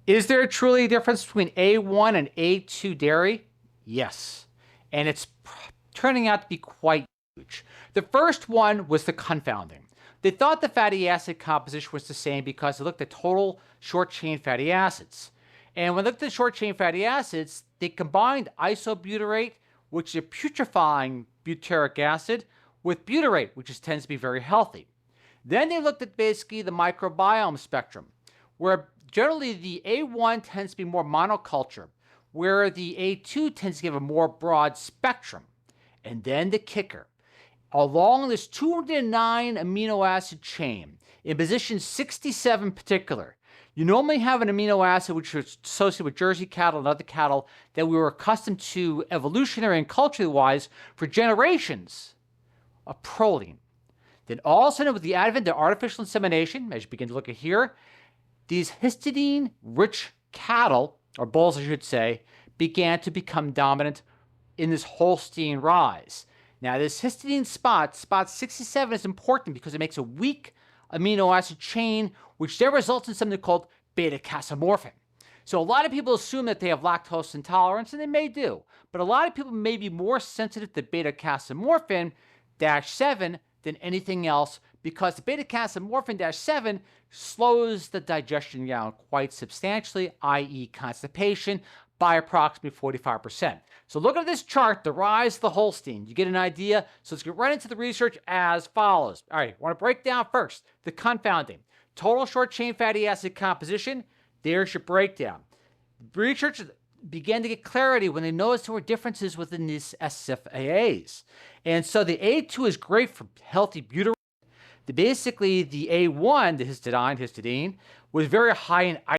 Is there truly a difference between A1 and A2 dairy? Yes. And it's turning out to be quite huge. The first one was the confounding. They thought the fatty acid composition was the same because they looked at total short-chain fatty acids. And when they looked at short-chain fatty acids, they combined isobutyrate, which is a putrefying butyric acid, with butyrate, which tends to be very healthy. Then they looked at basically the microbiome spectrum, where generally the A1 tends to be more monoculture, where the A2 tends to give a more broad spectrum. And then the kicker. Along this 209 amino acid chain, in position 67 in particular, you normally have an amino acid which is associated with Jersey cattle and other cattle that we were accustomed to evolutionary and culturally wise for generations of proline. Then all of a sudden, with the advent of artificial insemination, as you begin to look at here, these histidine-rich cattle, or bulls I should say, began to become dominant in this Holstein rise. Now, this histidine spot 67, is important because it makes a weak amino acid chain, which then results in something called beta-casein. So a lot of people assume that they have lactose intolerance, and they may do. But a lot of people may be more sensitive to beta-casein-7 than anything else because the beta-casein-7 slows the digestion down quite substantially, i.e. constipation, by approximately 45%. So look at this chart, the rise of the Holstein. You get an idea. So let's get right into the research as follows. All right, I want to break down first the confounding. Total short-chain fatty acid composition, there's your breakdown. Researchers began to get clarity when they noticed there were differences within these SCFAs. And so the A2 is great for healthy butyrate. Basically, the A1, the histidine, was very high in